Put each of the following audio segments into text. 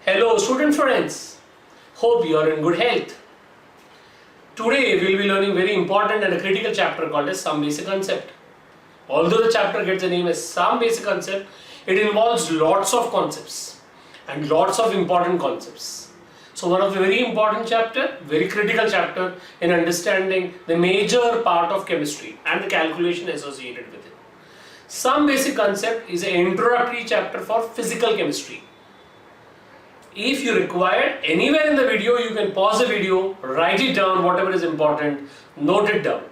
Hello student friends, hope you are in good health. Today we will be learning very important and a critical chapter called as Some Basic Concept. Although the chapter gets the name as Some Basic Concept, it involves lots of concepts and lots of important concepts. So one of the very important chapter, very critical chapter in understanding the major part of chemistry and the calculation associated with it. Some Basic Concept is an introductory chapter for physical chemistry. If you require anywhere in the video, you can pause the video, write it down, whatever is important, note it down.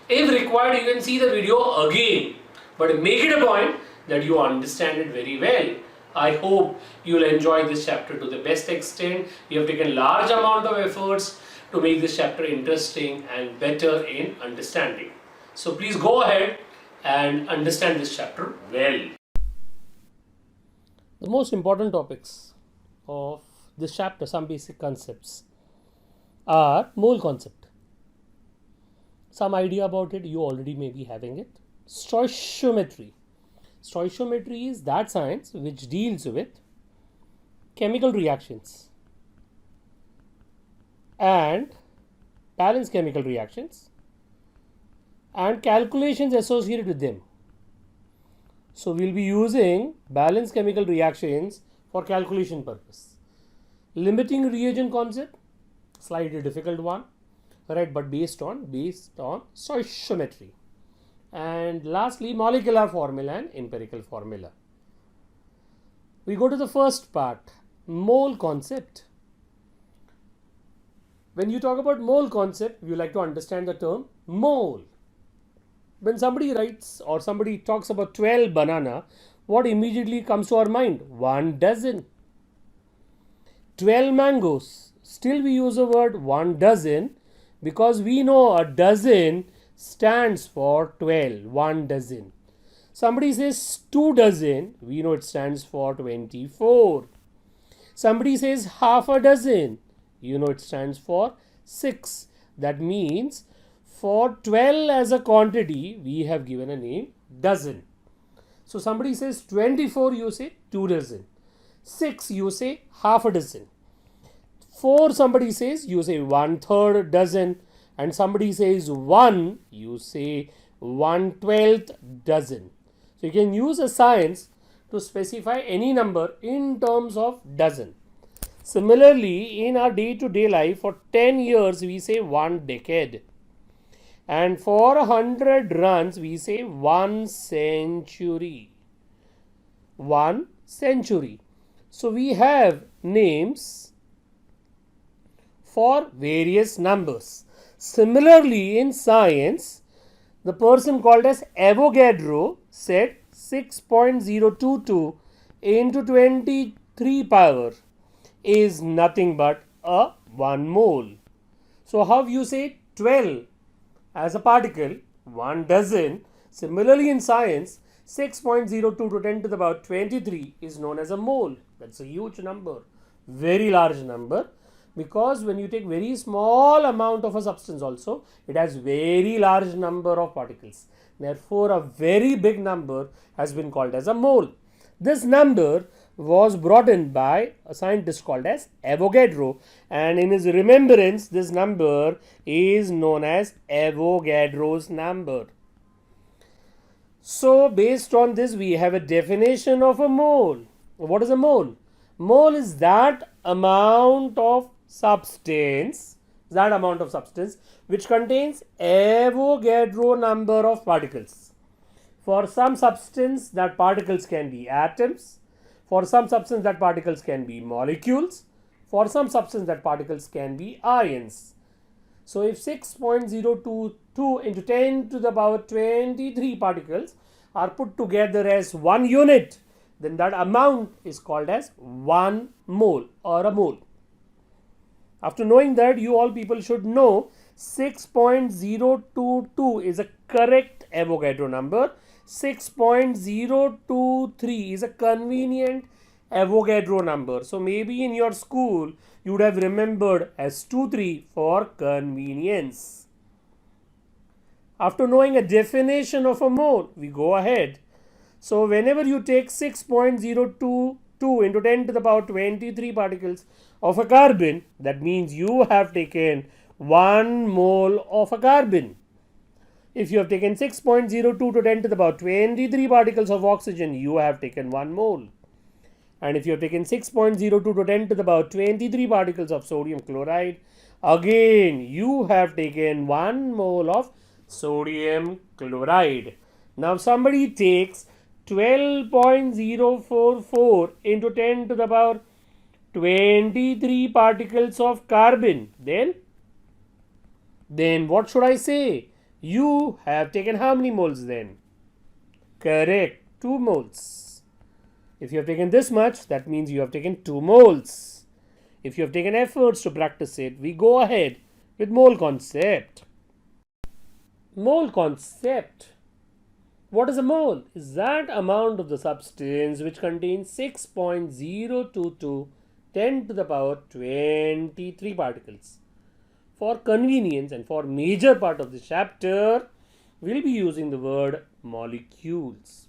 If required, you can see the video again, but make it a point that you understand it very well. I hope you will enjoy this chapter to the best extent. We have taken large amount of efforts to make this chapter interesting and better in understanding. So please go ahead and understand this chapter well. The most important topics of this chapter, Some Basic Concepts, are mole concept. Some idea about it, you already may be having it. Stoichiometry. Stoichiometry is that science which deals with chemical reactions and balanced chemical reactions and calculations associated with them. So we'll be using balanced chemical reactions for calculation purpose. Limiting reagent concept, slightly difficult one, right? But based on stoichiometry. And lastly, molecular formula and empirical formula. We go to the first part, mole concept. When you talk about mole concept, you like to understand the term mole. When somebody writes or somebody talks about 12 banana, what immediately comes to our mind? 1 dozen. 12 mangoes. Still we use the word 1 dozen because we know a dozen stands for 12. 1 dozen. Somebody says 2 dozen. We know it stands for 24. Somebody says half a dozen. You know it stands for 6. That means for 12 as a quantity, we have given a name dozen. So somebody says 24, you say 2 dozen. 6, you say half a dozen. 4, somebody says, you say 1/3 dozen. And somebody says 1, you say 1/12 dozen. So you can use a science to specify any number in terms of dozen. Similarly, in our day-to-day life, for 10 years, we say 1 decade. And for 100 runs, we say 1 century. 1 century. So we have names for various numbers. Similarly, in science, the person called as Avogadro said 6.022 into 23 power is nothing but a 1 mole. So how you say 12 as a particle, 1 dozen. Similarly in science, 6.02 to 10 to the power 23 is known as a mole. That's a huge number, very large number, because when you take very small amount of a substance also, it has very large number of particles. Therefore, a very big number has been called as a mole. This number was brought in by a scientist called as Avogadro, and in his remembrance, this number is known as Avogadro's number. So, based on this, we have a definition of a mole. What is a mole? Mole is that amount of substance which contains Avogadro number of particles. For some substance, that particles can be atoms. For some substance, that particles can be molecules. For some substance, that particles can be ions. So if 6.022 into 10 to the power 23 particles are put together as one unit, then that amount is called as 1 mole or a mole. After knowing that, you all people should know 6.022 is a correct Avogadro number. 6.023 is a convenient Avogadro number. So maybe in your school you would have remembered as 23 for convenience. After knowing a definition of a mole, we go ahead. So whenever you take 6.022 2 into 10 to the power 23 particles of a carbon, that means you have taken 1 mole of a carbon. If you have taken 6.02 to 10 to the power 23 particles of oxygen, you have taken 1 mole. And if you have taken 6.02 to 10 to the power 23 particles of sodium chloride, again you have taken 1 mole of sodium chloride. Now somebody takes 12.044 into 10 to the power 23 particles of carbon. Then what should I say? You have taken how many moles then? Correct, 2 moles. If you have taken this much, that means you have taken 2 moles. If you have taken efforts to practice it, we go ahead with mole concept. Mole concept. What is a mole? Is that amount of the substance which contains 6.022 10 to the power 23 particles. For convenience and for major part of the chapter, we'll be using the word molecules.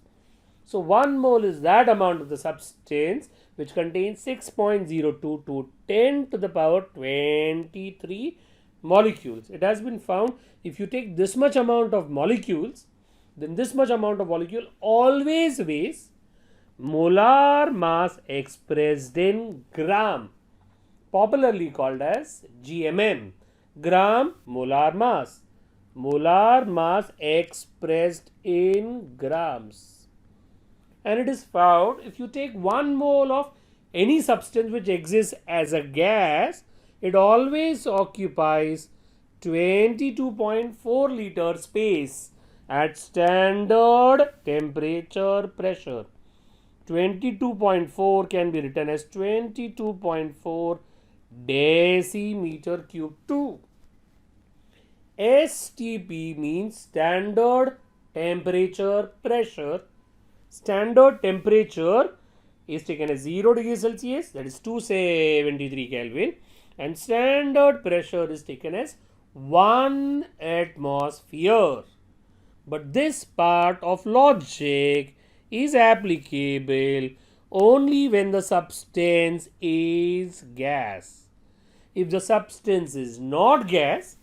So 1 mole is that amount of the substance which contains 6.02 to 10 to the power 23 molecules. It has been found if you take this much amount of molecules, then this much amount of molecule always weighs molar mass expressed in gram, popularly called as GMM, gram molar mass. Molar mass expressed in grams. And it is found if you take 1 mole of any substance which exists as a gas, it always occupies 22.4 liter space at standard temperature pressure. 22.4 can be written as 22.4 decimeter cube 2. STP means standard temperature pressure. Standard temperature is taken as 0 degrees Celsius, that is 273 Kelvin, and standard pressure is taken as 1 atmosphere. But this part of logic is applicable only when the substance is gas. If the substance is not gas,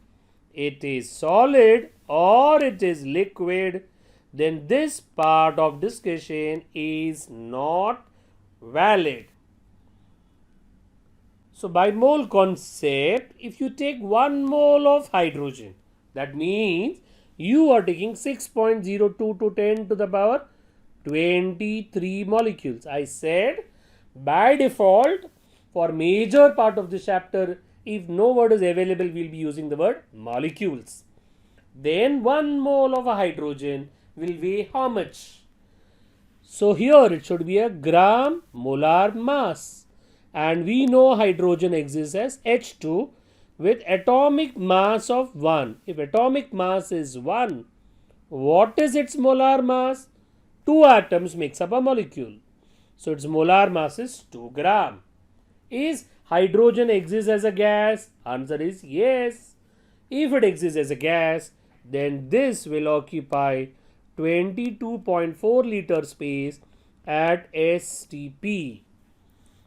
it is solid or it is liquid, then this part of discussion is not valid. So by mole concept, if you take 1 mole of hydrogen, that means you are taking 6.02 to 10 to the power 23 molecules. I said by default for major part of this chapter, if no word is available, we will be using the word molecules. Then 1 mole of a hydrogen will weigh how much? So here it should be a gram molar mass, and we know hydrogen exists as H2 with atomic mass of 1. If atomic mass is 1, what is its molar mass? 2 atoms makes up a molecule. So its molar mass is 2 gram. Is hydrogen exists as a gas? Answer is yes. If it exists as a gas, then this will occupy 22.4 liter space at STP.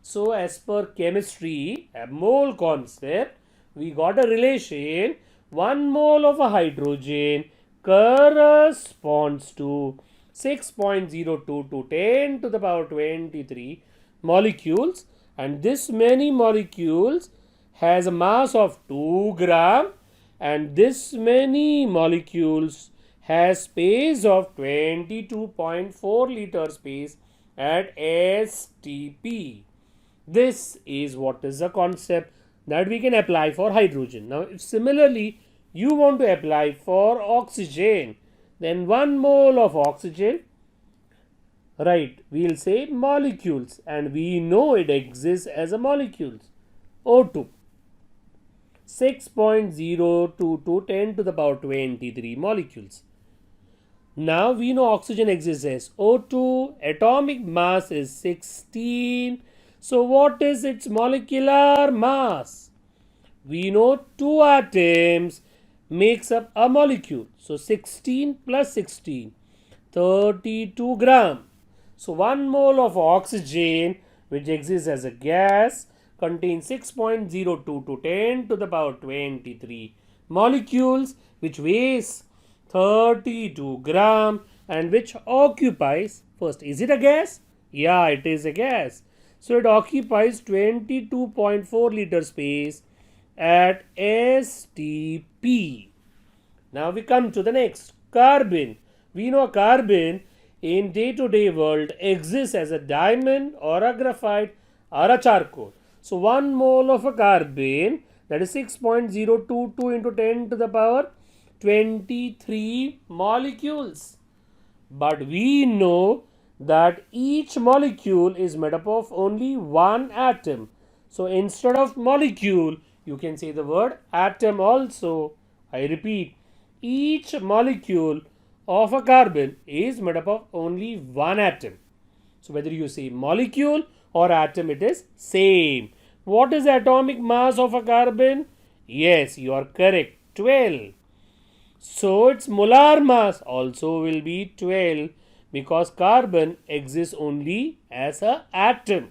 So as per chemistry, a mole concept, we got a relation. 1 mole of a hydrogen corresponds to 6.02 to 10 to the power 23 molecules, and this many molecules has a mass of 2 gram, and this many molecules has space of 22.4 liter space at STP. This is what is the concept that we can apply for hydrogen. Now if similarly you want to apply for oxygen, then 1 mole of oxygen, right, we will say molecules, and we know it exists as a molecules. O2, 6.02 to 10 to the power 23 molecules. Now we know oxygen exists as O2, atomic mass is 16. So what is its molecular mass? We know 2 atoms makes up a molecule. So 16 plus 16, 32 gram. So 1 mole of oxygen which exists as a gas, contains 6.02 to 10 to the power 23 molecules, which weighs 32 gram and which occupies, first, is it a gas? Yeah, it is a gas. So it occupies 22.4 liter space at STP. Now we come to the next, carbon. We know carbon in day-to-day world exists as a diamond or a graphite or a charcoal. So 1 mole of a carbon, that is 6.022 into 10 to the power 23 molecules. But we know that each molecule is made up of only one atom. So instead of molecule, you can say the word atom also. I repeat, each molecule of a carbon is made up of only one atom. So whether you say molecule or atom, it is same. What is the atomic mass of a carbon? Yes, you are correct, 12. So its molar mass also will be 12 because carbon exists only as an atom,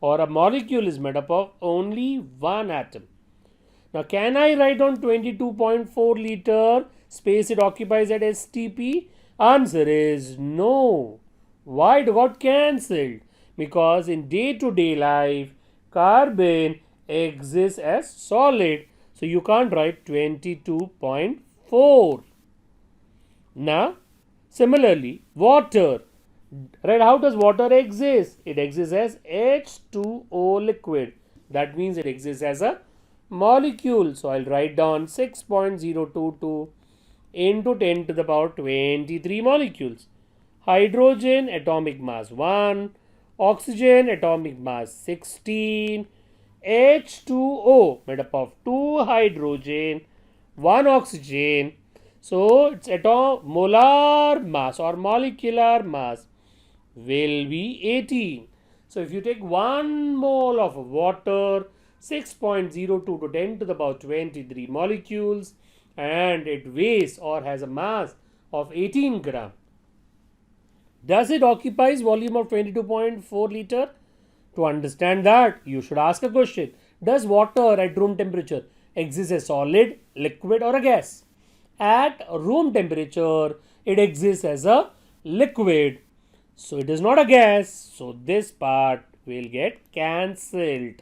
or a molecule is made up of only one atom. Now can I write on 22.4 liter space it occupies at STP? Answer is no. Why? It got cancelled. Because in day-to-day life, carbon exists as solid. So you can't write 22.4. Now, similarly, water. Right? How does water exist? It exists as H2O liquid. That means it exists as a molecule. So I'll write down 6.022 into 10 to the power 23 molecules. Hydrogen atomic mass 1, oxygen atomic mass 16, H2O made up of 2 hydrogen, 1 oxygen. So its molar mass or molecular mass will be 18. So if you take 1 mole of water, 6.02 to 10 to the power 23 molecules, and it weighs or has a mass of 18 gram. Does it occupies volume of 22.4 liter? To understand that, you should ask a question. Does water at room temperature exist as solid, liquid or a gas? At room temperature, it exists as a liquid. So it is not a gas. So this part will get cancelled.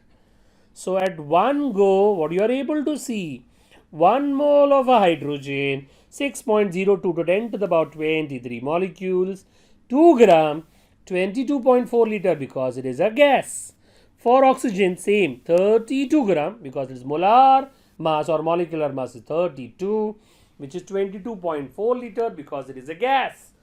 So at one go, what you are able to see, 1 mole of a hydrogen, 6.02 to 10 to the power 23 molecules, 2 gram, 22.4 liter because it is a gas. For oxygen, same, 32 gram because its molar mass or molecular mass is 32, which is 22.4 liter because it is a gas.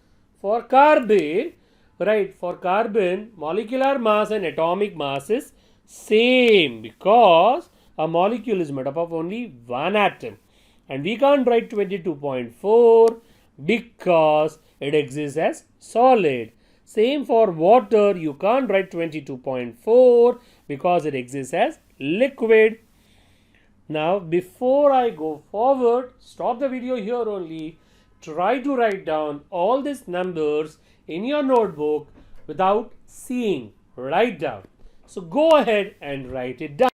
For carbon, right, for carbon, molecular mass and atomic mass is same because a molecule is made up of only one atom. And we can't write 22.4 because it exists as solid. Same for water, you can't write 22.4 because it exists as liquid. Now, before I go forward, stop the video here only. Try to write down all these numbers in your notebook without seeing. Write down. So go ahead and write it down.